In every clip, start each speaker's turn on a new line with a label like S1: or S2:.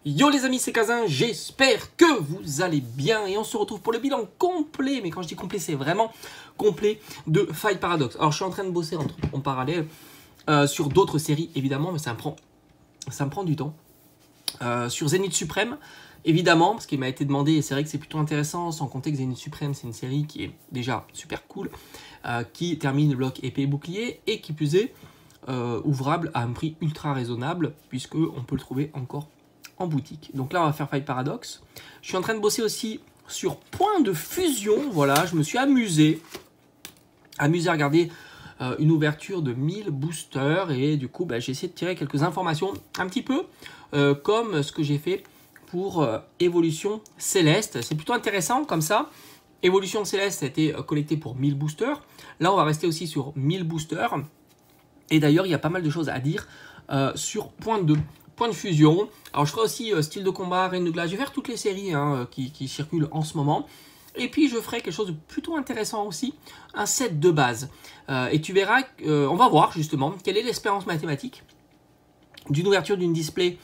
S1: Yo les amis, c'est Kazin, j'espère que vous allez bien et on se retrouve pour le bilan complet, mais quand je dis complet, c'est vraiment complet de Fight Paradox. Alors je suis en train de bosser en parallèle sur d'autres séries évidemment, mais ça me prend du temps. Sur Zénith Suprême, évidemment, parce qu'il m'a été demandé et c'est vrai que c'est plutôt intéressant, sans compter que Zénith Suprême c'est une série qui est déjà super cool, qui termine le bloc épée et bouclier et qui plus est ouvrable à un prix ultra raisonnable puisque on peut le trouver encore en boutique. Donc là on va faire Fight Paradox. Je suis en train de bosser aussi sur Point de Fusion. Voilà, je me suis amusé à regarder une ouverture de 1000 boosters et du coup j'ai essayé de tirer quelques informations un petit peu comme ce que j'ai fait pour Évolution Céleste. C'est plutôt intéressant comme ça. Évolution Céleste a été collectée pour 1000 boosters. Là on va rester aussi sur 1000 boosters. Et d'ailleurs il y a pas mal de choses à dire sur Point de Fusion. Alors je ferai aussi style de combat, reine de glace. Je vais faire toutes les séries qui circulent en ce moment. Et puis je ferai quelque chose de plutôt intéressant aussi, un set de base. Et tu verras, on va voir justement quelle est l'espérance mathématique d'une ouverture d'une display,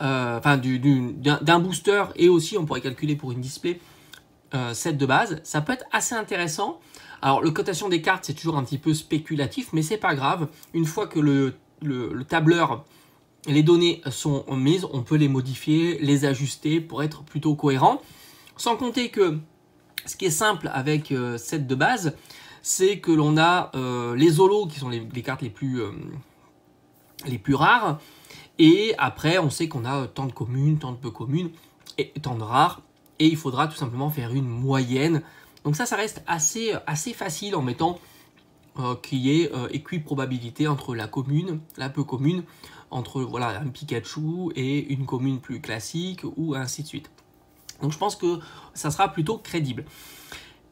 S1: d'un booster, et aussi on pourrait calculer pour une display set de base. Ça peut être assez intéressant. Alors le cotation des cartes c'est toujours un petit peu spéculatif, mais c'est pas grave. Une fois que le tableur, les données sont mises, on peut les modifier, les ajuster pour être plutôt cohérent. Sans compter que ce qui est simple avec set de base, c'est que l'on a les holos qui sont les cartes les plus rares. Et après, on sait qu'on a tant de communes, tant de peu communes et tant de rares. Et il faudra tout simplement faire une moyenne. Donc ça reste assez facile en mettant qu'il y ait équiprobabilité entre la commune, la peu commune, entre voilà, un Pikachu et une commune plus classique ou ainsi de suite. Donc je pense que ça sera plutôt crédible.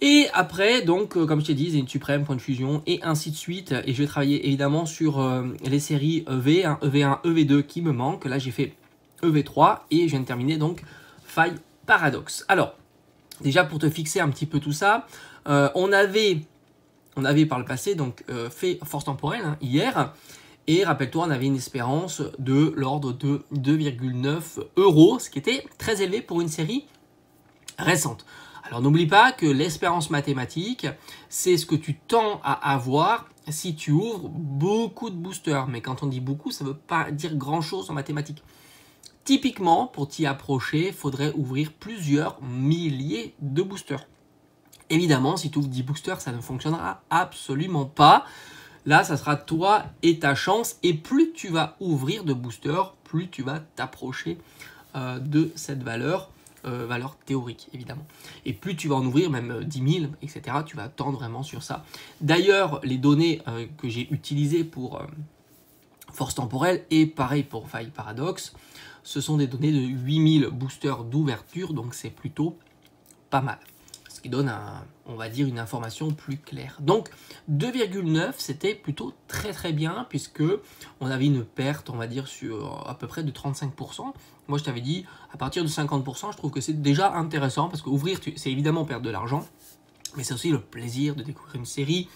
S1: Et après, donc, comme je t'ai dit, Zénith Suprême, Point de Fusion, et ainsi de suite. Et je vais travailler évidemment sur les séries EV, EV1, EV2 qui me manquent. Là, j'ai fait EV3 et je viens de terminer donc Fight Paradox. Alors, déjà pour te fixer un petit peu tout ça, on avait par le passé donc fait Force Temporelle hier. Et rappelle-toi, on avait une espérance de l'ordre de 2,9 €, ce qui était très élevé pour une série récente. Alors n'oublie pas que l'espérance mathématique, c'est ce que tu tends à avoir si tu ouvres beaucoup de boosters. Mais quand on dit beaucoup, ça ne veut pas dire grand-chose en mathématiques. Typiquement, pour t'y approcher, il faudrait ouvrir plusieurs milliers de boosters. Évidemment, si tu ouvres 10 boosters, ça ne fonctionnera absolument pas. Là, ça sera toi et ta chance. Et plus tu vas ouvrir de boosters, plus tu vas t'approcher de cette valeur théorique, évidemment. Et plus tu vas en ouvrir, même 10 000, etc., tu vas tendre vraiment sur ça. D'ailleurs, les données que j'ai utilisées pour Force Temporelle, et pareil pour Fight Paradox, ce sont des données de 8000 boosters d'ouverture, donc c'est plutôt pas mal. Ce qui donne, on va dire, une information plus claire. Donc 2,9 c'était plutôt très bien puisque on avait une perte, on va dire, sur à peu près de 35%. Moi je t'avais dit à partir de 50%, je trouve que c'est déjà intéressant parce que ouvrir c'est évidemment perdre de l'argent, mais c'est aussi le plaisir de découvrir une série,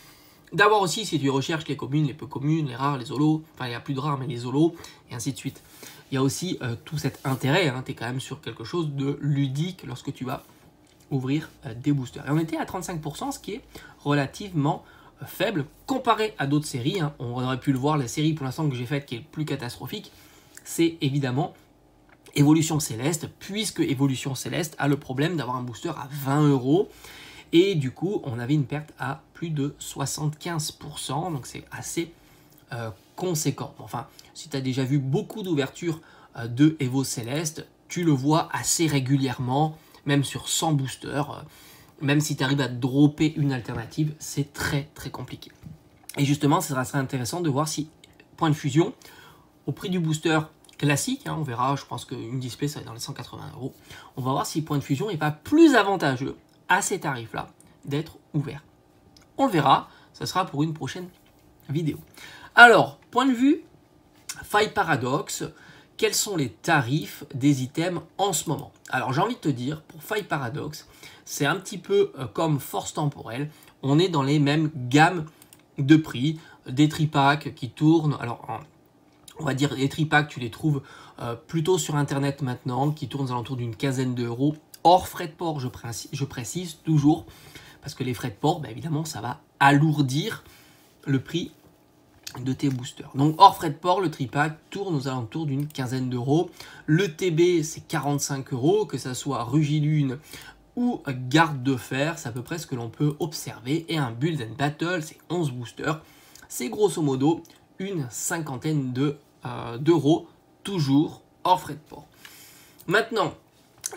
S1: d'avoir aussi, si tu recherches les communes, les peu communes, les rares, les holos, enfin il n'y a plus de rares mais les holos et ainsi de suite. Il y a aussi tout cet intérêt, tu es quand même sur quelque chose de ludique lorsque tu vas ouvrir des boosters. Et on était à 35%, ce qui est relativement faible comparé à d'autres séries. On aurait pu le voir, la série pour l'instant que j'ai faite qui est le plus catastrophique, c'est évidemment Évolution Céleste, puisque Évolution Céleste a le problème d'avoir un booster à 20 €. Et du coup, on avait une perte à plus de 75%, donc c'est assez conséquent. Enfin, si tu as déjà vu beaucoup d'ouvertures de Evo Céleste, tu le vois assez régulièrement, même sur 100 boosters, même si tu arrives à dropper une alternative, c'est très compliqué. Et justement, ça serait intéressant de voir si Point de Fusion, au prix du booster classique, on verra, je pense qu'une display ça va être dans les 180 €, on va voir si Point de Fusion n'est pas plus avantageux à ces tarifs-là d'être ouvert. On le verra, ça sera pour une prochaine vidéo. Alors, point de vue Fight Paradox, quels sont les tarifs des items en ce moment? Alors j'ai envie de te dire, pour Fight Paradox, c'est un petit peu comme Force Temporelle, on est dans les mêmes gammes de prix, des tripacks qui tournent, alors on va dire les tripacks tu les trouves plutôt sur internet maintenant, qui tournent aux alentours d'une quinzaine d'euros, hors frais de port, je précise toujours, parce que les frais de port, bah, évidemment, ça va alourdir le prix de tes boosters. Donc hors frais de port, le tripack tourne aux alentours d'une quinzaine d'euros. Le TB, c'est 45 euros, que ça soit Rugilune ou Garde de Fer, c'est à peu près ce que l'on peut observer. Et un Build and Battle, c'est 11 boosters. C'est grosso modo une cinquantaine d'euros, toujours hors frais de port. Maintenant,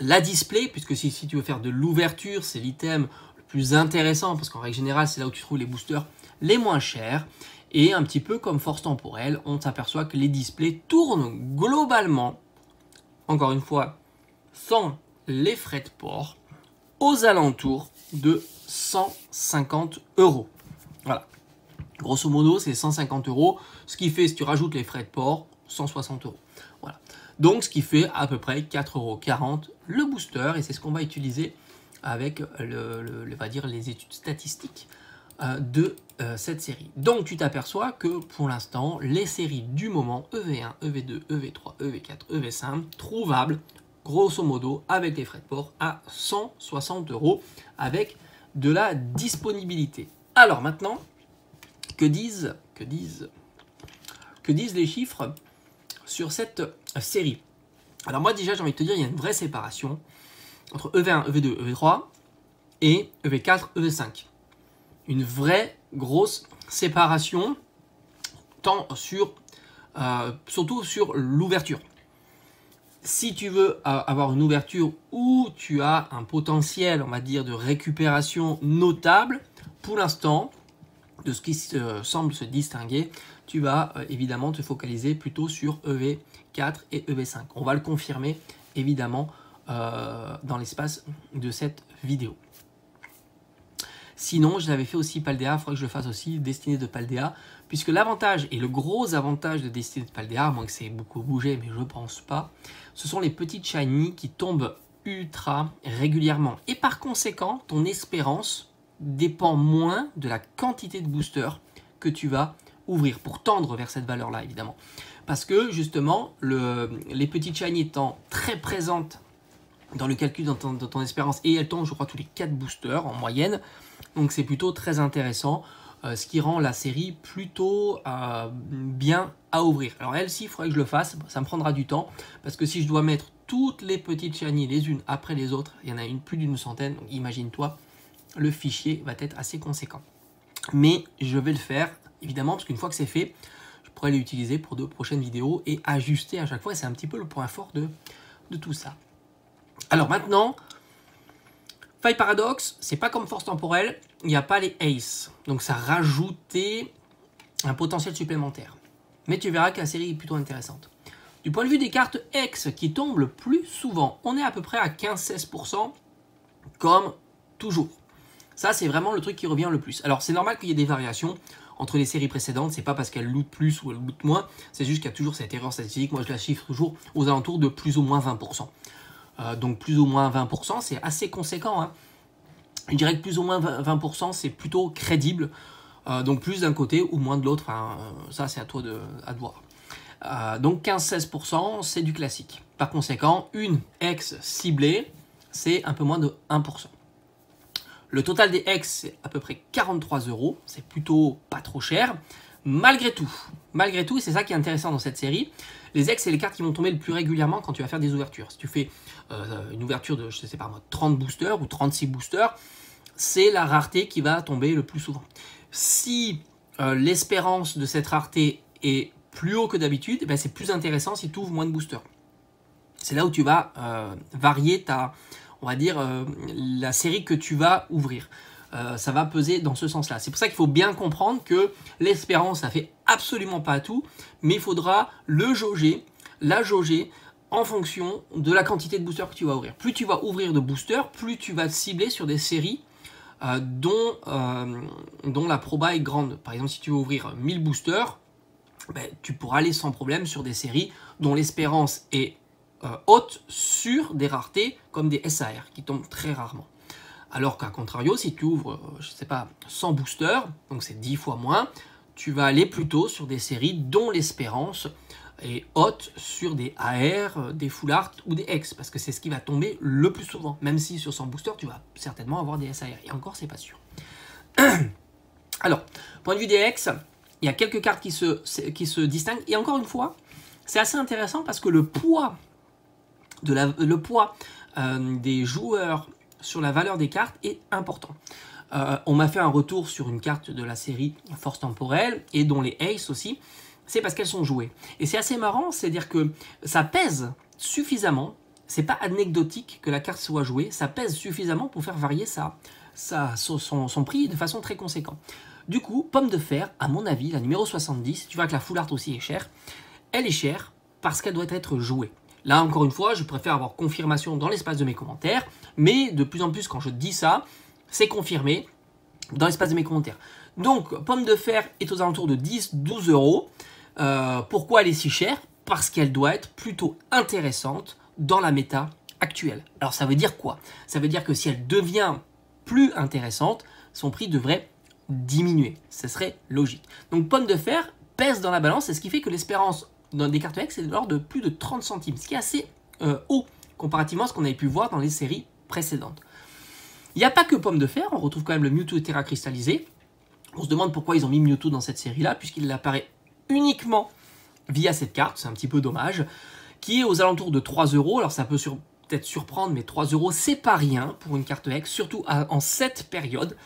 S1: la display, puisque si tu veux faire de l'ouverture, c'est l'item le plus intéressant, parce qu'en règle générale, c'est là où tu trouves les boosters les moins chers. Et un petit peu comme force temporelle, on s'aperçoit que les displays tournent globalement, encore une fois, sans les frais de port, aux alentours de 150 euros. Voilà. Grosso modo, c'est 150 euros, ce qui fait, si tu rajoutes les frais de port, 160 euros. Voilà. Donc, ce qui fait à peu près 4,40 € le booster, et c'est ce qu'on va utiliser avec on va dire, les études statistiques de cette série. Donc, tu t'aperçois que pour l'instant, les séries du moment, EV1, EV2, EV3, EV4, EV5, trouvables, grosso modo, avec les frais de port, à 160 euros, avec de la disponibilité. Alors maintenant, que disent les chiffres sur cette série? Alors moi déjà j'ai envie de te dire, il y a une vraie séparation entre EV1, EV2, EV3 et EV4, EV5. Une vraie grosse séparation, tant sur, surtout sur l'ouverture. Si tu veux avoir une ouverture où tu as un potentiel, on va dire, de récupération notable, pour l'instant, de ce qui semble se distinguer, tu vas évidemment te focaliser plutôt sur EV4 et EV5. On va le confirmer évidemment dans l'espace de cette vidéo. Sinon, je l'avais fait aussi Paldea, il faudrait que je le fasse aussi, Destinée de Paldea, puisque l'avantage et le gros avantage de Destinée de Paldea, à moins que c'est beaucoup bougé, mais je ne pense pas, ce sont les petites shiny qui tombent ultra régulièrement. Et par conséquent, ton espérance dépend moins de la quantité de boosters que tu vas ouvrir pour tendre vers cette valeur-là, évidemment. Parce que, justement, les petites shiny étant très présentes dans le calcul de ton espérance, et elles tombent, je crois, tous les 4 boosters en moyenne, donc c'est plutôt très intéressant, ce qui rend la série plutôt bien à ouvrir. Alors elle-ci, il faudrait que je le fasse, ça me prendra du temps, parce que si je dois mettre toutes les petites shiny les unes après les autres, il y en a plus d'une centaine, donc imagine-toi, le fichier va être assez conséquent. Mais je vais le faire, évidemment, parce qu'une fois que c'est fait, je pourrais l'utiliser pour de prochaines vidéos et ajuster à chaque fois, et c'est un petit peu le point fort de tout ça. Alors maintenant, Faille Paradoxe, c'est pas comme force temporelle, il n'y a pas les Ace. Donc ça rajoutait un potentiel supplémentaire. Mais tu verras que la série est plutôt intéressante. Du point de vue des cartes X qui tombent le plus souvent, on est à peu près à 15-16% comme toujours. Ça, c'est vraiment le truc qui revient le plus. Alors c'est normal qu'il y ait des variations entre les séries précédentes, c'est pas parce qu'elles lootent plus ou elles lootent moins, c'est juste qu'il y a toujours cette erreur statistique. Moi je la chiffre toujours aux alentours de plus ou moins 20%. Donc plus ou moins 20%, c'est assez conséquent. Hein. Je dirais que plus ou moins 20%, c'est plutôt crédible. Donc plus d'un côté ou moins de l'autre. Hein. Ça, c'est à toi de voir. Donc 15-16%, c'est du classique. Par conséquent, une X ciblée, c'est un peu moins de 1%. Le total des X, c'est à peu près 43 €. C'est plutôt pas trop cher. Malgré tout, et c'est ça qui est intéressant dans cette série, les X, c'est les cartes qui vont tomber le plus régulièrement quand tu vas faire des ouvertures. Si tu fais une ouverture de, je sais pas moi, 30 boosters ou 36 boosters, c'est la rareté qui va tomber le plus souvent. Si l'espérance de cette rareté est plus haut que d'habitude, eh ben c'est plus intéressant si tu ouvres moins de boosters. C'est là où tu vas varier on va dire, la série que tu vas ouvrir. Ça va peser dans ce sens-là. C'est pour ça qu'il faut bien comprendre que l'espérance, ça fait absolument pas tout, mais il faudra la jauger en fonction de la quantité de boosters que tu vas ouvrir. Plus tu vas ouvrir de boosters, plus tu vas te cibler sur des séries dont la proba est grande. Par exemple, si tu veux ouvrir 1000 boosters, ben, tu pourras aller sans problème sur des séries dont l'espérance est haute sur des raretés comme des SAR qui tombent très rarement. Alors qu'à contrario, si tu ouvres, je sais pas, 100 boosters, donc c'est 10 fois moins, tu vas aller plutôt sur des séries dont l'espérance et haute sur des AR, des full art ou des X, parce que c'est ce qui va tomber le plus souvent, même si sur 100 boosters, tu vas certainement avoir des SAR, et encore, c'est pas sûr. Alors, point de vue des X, il y a quelques cartes qui se distinguent, et encore une fois, c'est assez intéressant parce que le poids, des joueurs sur la valeur des cartes est important. On m'a fait un retour sur une carte de la série Force Temporelle, et dont les Ace aussi, c'est parce qu'elles sont jouées. Et c'est assez marrant, c'est-à-dire que ça pèse suffisamment, c'est pas anecdotique que la carte soit jouée, ça pèse suffisamment pour faire varier son prix de façon très conséquente. Du coup, Pomme de Fer, à mon avis, la numéro 70, tu vois que la full art aussi est chère, elle est chère parce qu'elle doit être jouée. Là, encore une fois, je préfère avoir confirmation dans l'espace de mes commentaires, mais de plus en plus, quand je dis ça, c'est confirmé dans l'espace de mes commentaires. Donc, Pomme de Fer est aux alentours de 10-12 euros. Pourquoi elle est si chère? Parce qu'elle doit être plutôt intéressante dans la méta actuelle. Alors ça veut dire quoi? Ça veut dire que si elle devient plus intéressante, son prix devrait diminuer. Ce serait logique. Donc Pomme de Fer pèse dans la balance, et ce qui fait que l'espérance dans des cartes X est de l'ordre de plus de 30 centimes, ce qui est assez haut comparativement à ce qu'on avait pu voir dans les séries précédentes. Il n'y a pas que Pomme de Fer, on retrouve quand même le Mewtwo Terra cristallisé. On se demande pourquoi ils ont mis Mewtwo dans cette série-là, puisqu'il apparaît uniquement via cette carte, c'est un petit peu dommage, qui est aux alentours de 3 euros. Alors ça peut peut-être surprendre, mais 3 euros, c'est pas rien pour une carte X, surtout en cette période.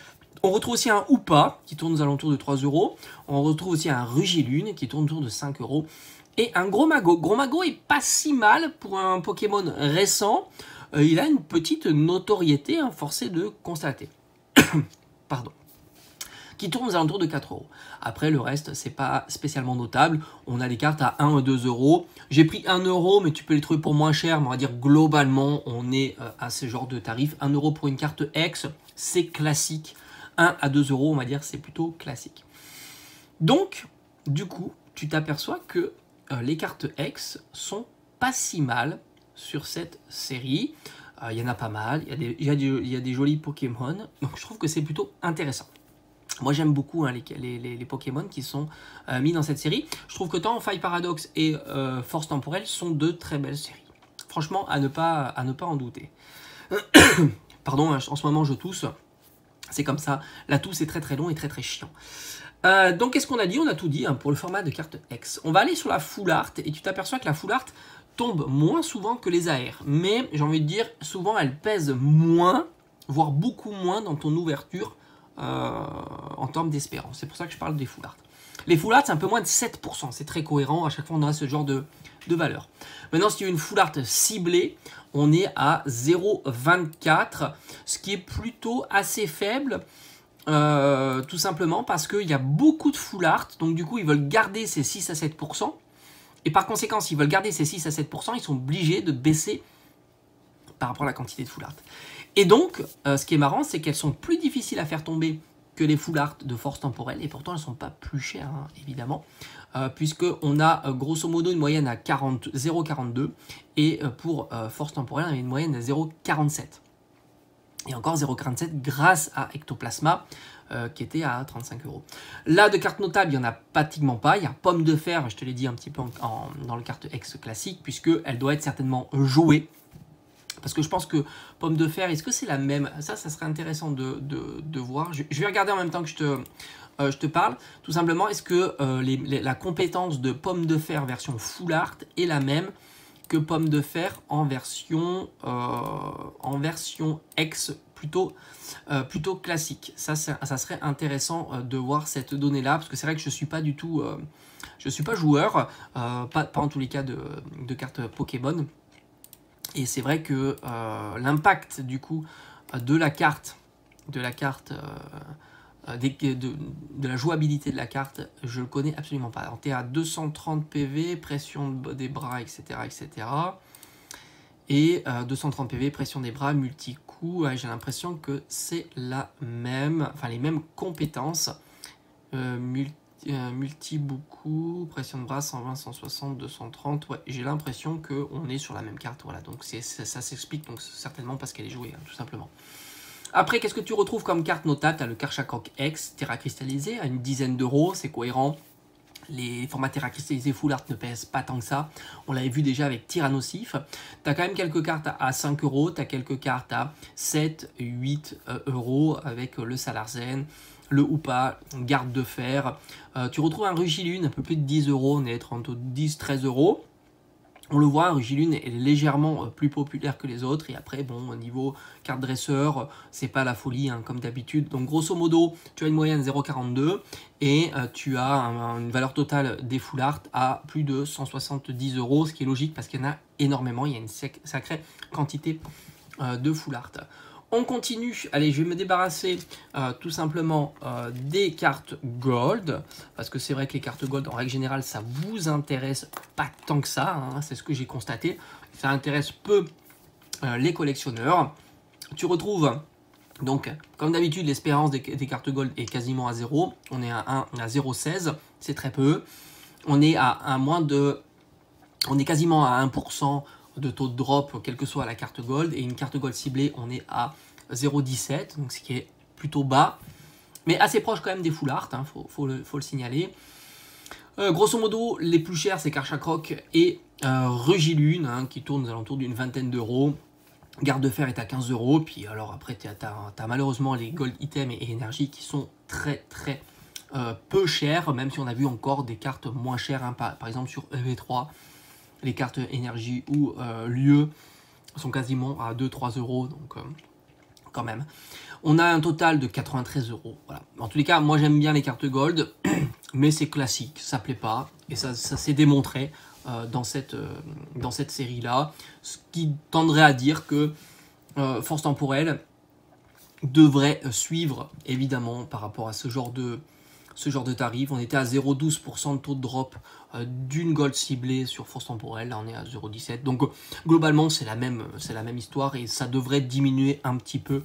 S1: On retrouve aussi un Hoopa qui tourne aux alentours de 3 euros. On retrouve aussi un Rugilune qui tourne autour de 5 euros. Et un Gros Mago. Gros Mago est pas si mal pour un Pokémon récent. Il a une petite notoriété, hein, forcé de constater. Pardon. Qui tourne aux alentours de 4 euros. Après, le reste, c'est pas spécialement notable. On a des cartes à 1 ou 2 euros. J'ai pris 1 euro, mais tu peux les trouver pour moins cher. Mais on va dire globalement, on est à ce genre de tarif. 1 euro pour une carte X, c'est classique. 1 à 2 euros, on va dire, c'est plutôt classique. Donc, du coup, tu t'aperçois que les cartes X sont pas si mal sur cette série. Il y en a pas mal. Il y a des jolis Pokémon. Donc, je trouve que c'est plutôt intéressant. Moi, j'aime beaucoup, hein, les Pokémon qui sont mis dans cette série. Je trouve que tant Faille Paradoxe et Force Temporelle sont de très belles séries. Franchement, à ne pas en douter. Pardon, en ce moment, je tousse. C'est comme ça. La tousse est très très long et très très chiant. Donc, qu'est-ce qu'on a dit? On a tout dit, hein, pour le format de carte X. On va aller sur la full art, et tu t'aperçois que la full art tombe moins souvent que les AR. Mais, j'ai envie de dire, souvent, elle pèse moins, voire beaucoup moins dans ton ouverture en termes d'espérance. C'est pour ça que je parle des full art. Les full art, c'est un peu moins de 7%. C'est très cohérent. À chaque fois, on a ce genre de valeur. Maintenant, si tu as une full art ciblée, on est à 0,24, ce qui est plutôt assez faible. Tout simplement parce qu'il y a beaucoup de full art. Donc, du coup, ils veulent garder ces 6 à 7%. Et par conséquent, s'ils veulent garder ces 6 à 7%, ils sont obligés de baisser par rapport à la quantité de full art. Et donc, ce qui est marrant, c'est qu'elles sont plus difficiles à faire tomber que les full art de Force Temporelle, et pourtant elles ne sont pas plus chères, hein, évidemment, puisqu'on a grosso modo une moyenne à 0,42, et pour Force Temporelle, on a une moyenne à 0,47. Et encore 0,47 grâce à Ectoplasma, qui était à 35 euros. Là, de cartes notables, il n'y en a pratiquement pas. Il y a Pomme de Fer, je te l'ai dit un petit peu dans le carte X classique, puisqu'elle doit être certainement jouée. Parce que je pense que Pomme de Fer, est-ce que c'est la même? Ça serait intéressant de voir. Je vais regarder en même temps que je te parle. Tout simplement, est-ce que la compétence de Pomme de Fer version full art est la même que Pomme de Fer en version X plutôt classique? Ça serait intéressant de voir cette donnée-là. Parce que c'est vrai que je ne suis pas du tout... je suis pas joueur, pas en tous les cas de cartes Pokémon. Et c'est vrai que l'impact du coup de la jouabilité de la carte, je le connais absolument pas. Alors, tu es à 230 PV, pression des bras, etc. etc. Et 230 PV, pression des bras, multi-coup. Ouais, j'ai l'impression que c'est la même, enfin les mêmes compétences. Multi beaucoup, pression de bras 120, 160, 230. Ouais, j'ai l'impression qu'on est sur la même carte. Voilà, donc ça s'explique donc certainement parce qu'elle est jouée, hein, tout simplement. Après, qu'est-ce que tu retrouves comme carte notable? Tu as le Karchakok X, Terra cristallisé, à une dizaine d'euros, c'est cohérent. Les formats terra cristallisés full art ne pèsent pas tant que ça. On l'avait vu déjà avec Tyrannosif. Tu as quand même quelques cartes à 5 euros. Tu as quelques cartes à 7, 8 euros avec le Salarzen, le Hoopa, Garde de Fer. Tu retrouves un Rugilune un peu plus de 10 euros. On est entre 10 13 euros. On le voit, Rugilune est légèrement plus populaire que les autres. Et après, bon, au niveau carte dresseur, c'est pas la folie, hein, comme d'habitude. Donc, grosso modo, tu as une moyenne 0,42 et tu as une valeur totale des full art à plus de 170 euros, ce qui est logique parce qu'il y en a énormément. Il y a une sacrée quantité de full art. On continue, allez, je vais me débarrasser tout simplement des cartes gold, parce que c'est vrai que les cartes gold, en règle générale, ça vous intéresse pas tant que ça, hein, c'est ce que j'ai constaté. Ça intéresse peu les collectionneurs. Tu retrouves, donc, comme d'habitude, l'espérance des cartes gold est quasiment à 0. On est à 0,16, c'est très peu. On est on est quasiment à 1% de taux de drop, quelle que soit la carte gold, et une carte gold ciblée, on est à 0,17, donc ce qui est plutôt bas, mais assez proche quand même des full art, hein, faut le signaler. Grosso modo, les plus chers, c'est Karchakroc et Rugilune, hein, qui tournent aux alentours d'une vingtaine d'euros. Garde de Fer est à 15 euros, puis alors après, tu as malheureusement les gold items et énergie qui sont très peu chers, même si on a vu encore des cartes moins chères, hein, par exemple sur EV3, les cartes énergie ou l'UE sont quasiment à 2-3 euros, donc quand même. On a un total de 93 euros. Voilà. En tous les cas, moi j'aime bien les cartes gold, mais c'est classique, ça plaît pas, et ça s'est démontré dans cette série-là, ce qui tendrait à dire que Force Temporelle devrait suivre, évidemment, par rapport à ce genre de tarif. On était à 0,12% de taux de drop d'une gold ciblée sur Force Temporelle. Là, on est à 0,17. Donc, globalement, c'est la même histoire et ça devrait diminuer un petit peu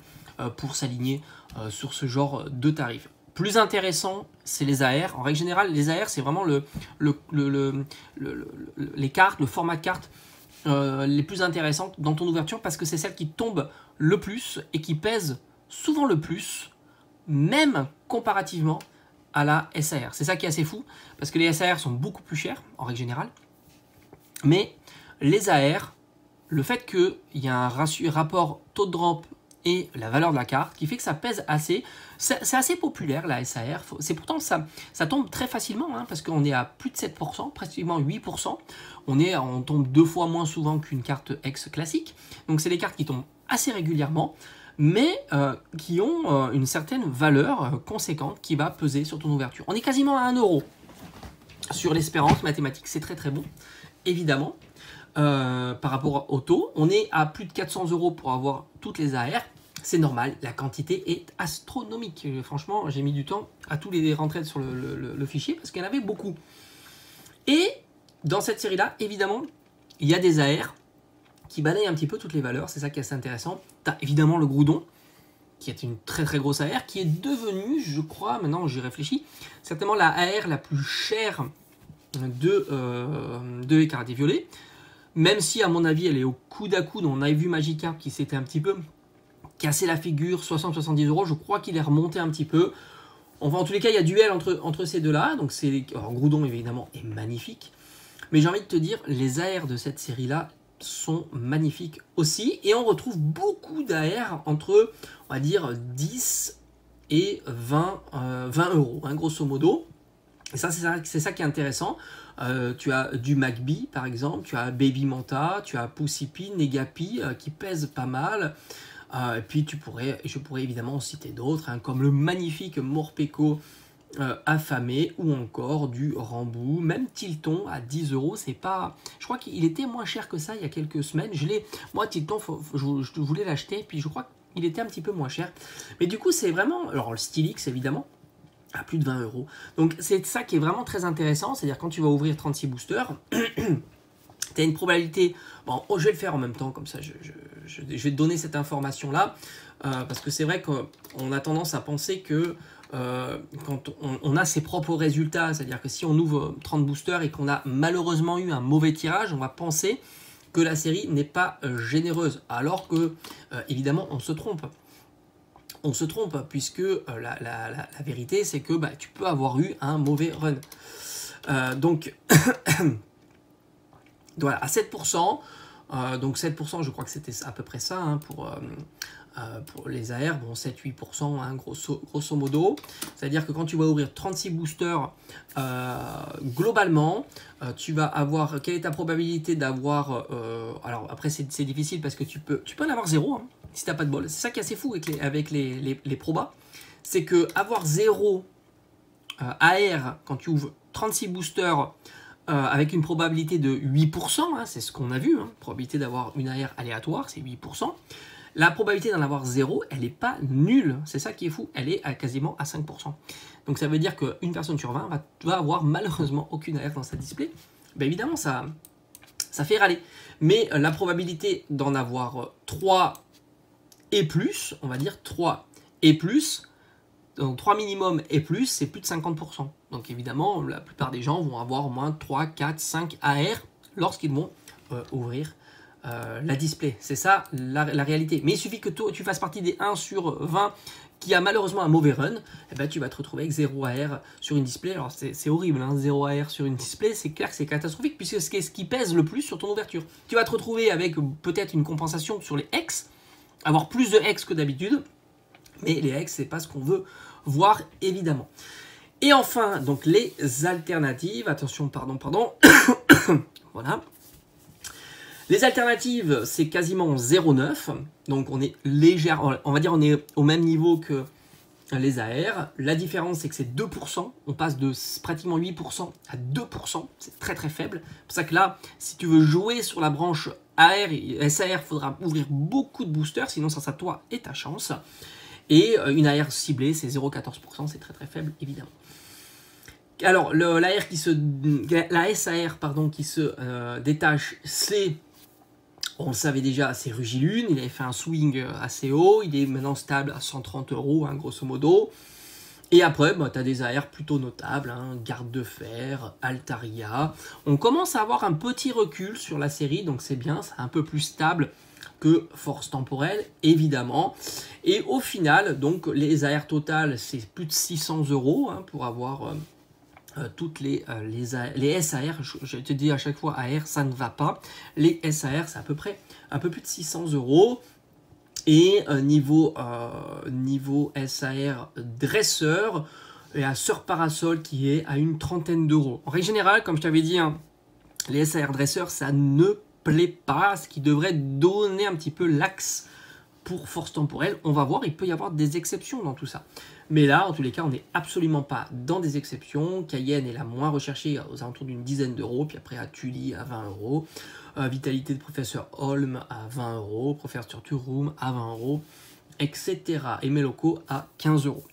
S1: pour s'aligner sur ce genre de tarif. Plus intéressant, c'est les AR. En règle générale, les AR, c'est vraiment les cartes, le format de cartes les plus intéressantes dans ton ouverture parce que c'est celles qui tombent le plus et qui pèsent souvent le plus, même comparativement à la SAR. C'est ça qui est assez fou, parce que les SAR sont beaucoup plus chers, en règle générale, mais les AR, le fait qu'il y a un rapport taux de drop et la valeur de la carte, qui fait que ça pèse assez, c'est assez populaire la SAR, c'est pourtant ça tombe très facilement, hein, parce qu'on est à plus de 7%, pratiquement 8%, on tombe 2 fois moins souvent qu'une carte X classique, donc c'est des cartes qui tombent assez régulièrement, mais qui ont une certaine valeur conséquente qui va peser sur ton ouverture. On est quasiment à 1 euro sur l'espérance mathématique, c'est très bon, évidemment, par rapport au taux. On est à plus de 400 euros pour avoir toutes les AR, c'est normal, la quantité est astronomique. Franchement, j'ai mis du temps à tous les rentrer sur le fichier parce qu'il y en avait beaucoup. Et dans cette série-là, évidemment, il y a des AR qui balaye un petit peu toutes les valeurs, c'est ça qui est assez intéressant. Tu as évidemment le Groudon, qui est une très grosse AR, qui est devenue, je crois, maintenant j'y réfléchis, certainement la AR la plus chère de Écarlate et Violet, même si à mon avis elle est au coude à coude. On avait vu Magikarp qui s'était un petit peu cassé la figure, 60-70 euros, je crois qu'il est remonté un petit peu. Enfin, en tous les cas, il y a duel entre ces deux-là, donc Groudon évidemment est magnifique, mais j'ai envie de te dire, les AR de cette série-là sont magnifiques aussi, et on retrouve beaucoup d'AR entre, on va dire, 10 et 20 euros, hein, grosso modo. Et ça, c'est ça qui est intéressant. Tu as du Magby, par exemple, tu as Baby Manta, tu as Poussipi, Negapi, qui pèsent pas mal. Et puis, je pourrais évidemment en citer d'autres, hein, comme le magnifique Morpeko affamé, ou encore du Rambou, même Tilton à 10 euros, c'est pas... Je crois qu'il était moins cher que ça il y a quelques semaines. Moi, Tilton, je voulais l'acheter, puis je crois qu'il était un petit peu moins cher. Mais du coup, c'est vraiment... Alors, le Stylix, évidemment, à plus de 20 euros. Donc, c'est ça qui est vraiment très intéressant, c'est-à-dire quand tu vas ouvrir 36 boosters, tu as une probabilité... Bon, je vais le faire en même temps, comme ça, je vais te donner cette information-là, parce que c'est vrai qu'on a tendance à penser que quand on a ses propres résultats, c'est-à-dire que si on ouvre 30 boosters et qu'on a malheureusement eu un mauvais tirage, on va penser que la série n'est pas généreuse, alors que évidemment on se trompe. On se trompe puisque la vérité c'est que tu peux avoir eu un mauvais run. Donc, voilà, à 7%. Donc 7%, je crois que c'était à peu près ça hein, pour les AR, bon 7-8% hein, grosso modo. C'est-à-dire que quand tu vas ouvrir 36 boosters, globalement, tu vas avoir, quelle est ta probabilité d'avoir, alors après c'est difficile parce que tu peux en avoir 0 hein, si tu n'as pas de bol. C'est ça qui est assez fou avec les probas, c'est que avoir 0 AR quand tu ouvres 36 boosters, avec une probabilité de 8%, hein, c'est ce qu'on a vu, hein, probabilité d'avoir une AR aléatoire, c'est 8%. La probabilité d'en avoir 0, elle n'est pas nulle, c'est ça qui est fou, elle est quasiment à 5%. Donc ça veut dire qu'une personne sur 20 va avoir malheureusement aucune AR dans sa display. Ben évidemment, ça fait râler. Mais la probabilité d'en avoir 3 et plus, on va dire 3 et plus, donc 3 minimum et plus, c'est plus de 50%. Donc évidemment, la plupart des gens vont avoir au moins 3, 4, 5 AR lorsqu'ils vont ouvrir la display. C'est ça la réalité. Mais il suffit que tu fasses partie des 1 sur 20 qui a malheureusement un mauvais run, et ben tu vas te retrouver avec 0 AR sur une display. Alors c'est horrible, hein, 0 AR sur une display, c'est clair que c'est catastrophique puisque c'est ce qui pèse le plus sur ton ouverture. Tu vas te retrouver avec peut-être une compensation sur les hex, avoir plus de hex que d'habitude, mais les hex, c'est pas ce qu'on veut voir évidemment. Et enfin, donc les alternatives, attention, pardon, voilà. Les alternatives, c'est quasiment 0,9, donc on est légère, on va dire on est au même niveau que les AR. La différence, c'est que c'est 2%, on passe de pratiquement 8% à 2%, c'est très très faible. C'est pour ça que là, si tu veux jouer sur la branche AR et SAR, il faudra ouvrir beaucoup de boosters, sinon ça sera toi et ta chance. Et une AR ciblée, c'est 0,14%, c'est très très faible évidemment. Alors, la SAR pardon, qui se détache, c'est, on le savait déjà, c'est Rugilune. Il avait fait un swing assez haut, il est maintenant stable à 130 €, hein, grosso modo. Et après, bah, tu as des AR plutôt notables, hein, Garde de Fer, Altaria. On commence à avoir un petit recul sur la série, donc c'est bien, c'est un peu plus stable que Force Temporelle, évidemment. Et au final, donc les AR totales, c'est plus de 600 € hein, pour avoir toutes les SAR. Je te dis à chaque fois, AR, ça ne va pas. Les SAR, c'est à peu près un peu plus de 600 €. Et niveau SAR dresseur, il y a Sœur Parasol qui est à une trentaine d'euros. En règle générale, comme je t'avais dit, hein, les SAR dresseurs, ça ne plaît pas, ce qui devrait donner un petit peu l'axe pour Force Temporelle. On va voir, il peut y avoir des exceptions dans tout ça. Mais là, en tous les cas, on n'est absolument pas dans des exceptions. Cayenne est la moins recherchée, aux alentours d'une dizaine d'euros. Puis après, à Tully à 20 €. Vitalité de Professeur Holm à 20 €. Professeur Turum à 20 €, etc. Et Meloko à 15 €.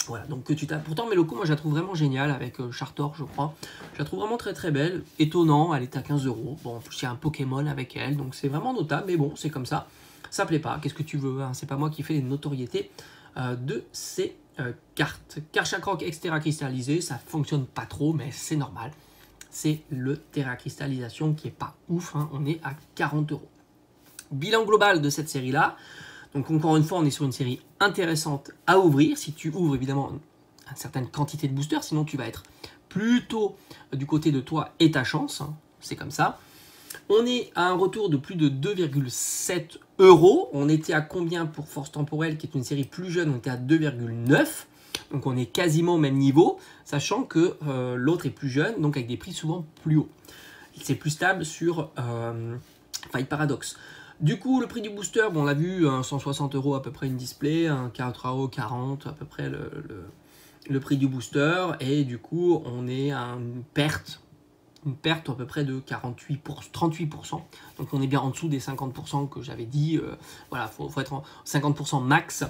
S1: Voilà, donc que tu tapes. Pourtant, Meloko, moi, je la trouve vraiment géniale avec Chartor, je crois. Je la trouve vraiment très très belle. Étonnant, elle est à 15 €. Bon, en plus, il y a un Pokémon avec elle, donc c'est vraiment notable. Mais bon, c'est comme ça. Ça plaît pas. Qu'est-ce que tu veux, hein? C'est pas moi qui fais les notoriétés de ces cartes. Karchakroc Extera cristallisé, ça fonctionne pas trop, mais c'est normal. C'est le Terra cristallisation qui est pas ouf, hein. On est à 40 €. Bilan global de cette série-là. Donc encore une fois, on est sur une série intéressante à ouvrir. Si tu ouvres évidemment une certaine quantité de boosters, sinon tu vas être plutôt du côté de toi et ta chance. Hein. C'est comme ça. On est à un retour de plus de 2,7 €. On était à combien pour Force Temporelle, qui est une série plus jeune? On était à 2,9. Donc on est quasiment au même niveau, sachant que l'autre est plus jeune, donc avec des prix souvent plus hauts. C'est plus stable sur Fight Paradox. Du coup, le prix du booster, bon, on l'a vu, 160 € à peu près une display, un 4,40 € à peu près le prix du booster. Et du coup, on est à une perte à peu près de 38%. Donc on est bien en dessous des 50% que j'avais dit. Voilà, faut être en 50% max.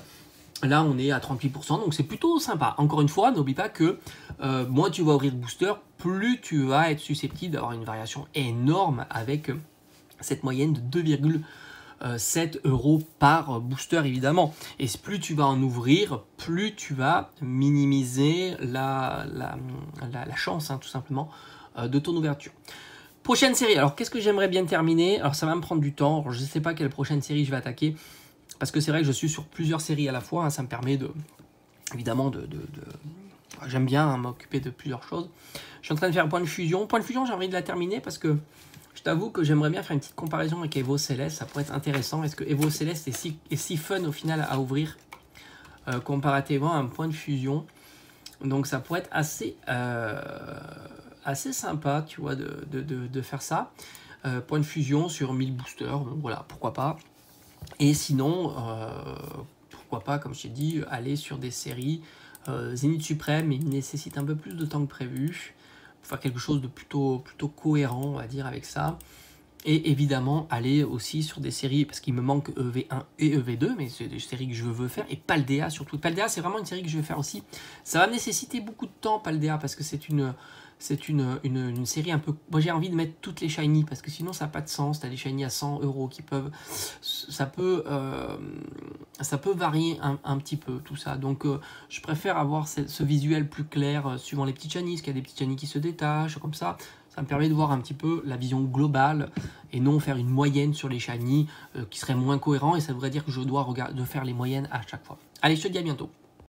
S1: Là, on est à 38%, donc c'est plutôt sympa. Encore une fois, n'oublie pas que moins tu vas ouvrir de booster, plus tu vas être susceptible d'avoir une variation énorme avec cette moyenne de 2,7 € par booster, évidemment. Et plus tu vas en ouvrir, plus tu vas minimiser la chance, hein, tout simplement, de ton ouverture. Prochaine série. Alors, qu'est-ce que j'aimerais bien terminer? Alors, ça va me prendre du temps. Alors, je ne sais pas quelle prochaine série je vais attaquer. Parce que c'est vrai que je suis sur plusieurs séries à la fois, hein, ça me permet évidemment j'aime bien hein, m'occuper de plusieurs choses. Je suis en train de faire point de fusion. Point de fusion, j'ai envie de la terminer parce que je t'avoue que j'aimerais bien faire une petite comparaison avec Evo Céleste. Ça pourrait être intéressant. Est-ce que Evo Céleste est si fun au final à ouvrir comparativement à un point de fusion? Donc ça pourrait être assez sympa, tu vois, de faire ça. Point de fusion sur 1000 boosters, donc voilà, pourquoi pas. Et sinon, pourquoi pas, comme je t'ai dit, aller sur des séries Zénith Suprême, mais il nécessite un peu plus de temps que prévu. Pour faire quelque chose de plutôt cohérent, on va dire, avec ça. Et évidemment, aller aussi sur des séries, parce qu'il me manque EV1 et EV2, mais c'est des séries que je veux faire, et Paldea surtout. Paldea, c'est vraiment une série que je vais faire aussi. Ça va nécessiter beaucoup de temps, Paldea, parce que c'est une série un peu... Moi, j'ai envie de mettre toutes les shiny, parce que sinon, ça n'a pas de sens. Tu as des shiny à 100 € qui peuvent... Ça peut varier un petit peu, tout ça. Donc, je préfère avoir ce visuel plus clair, suivant les petits shiny, parce qu'il y a des petits shiny qui se détachent, comme ça. Ça me permet de voir un petit peu la vision globale et non faire une moyenne sur les shiny qui serait moins cohérent et ça voudrait dire que je dois faire les moyennes à chaque fois. Allez, je te dis à bientôt.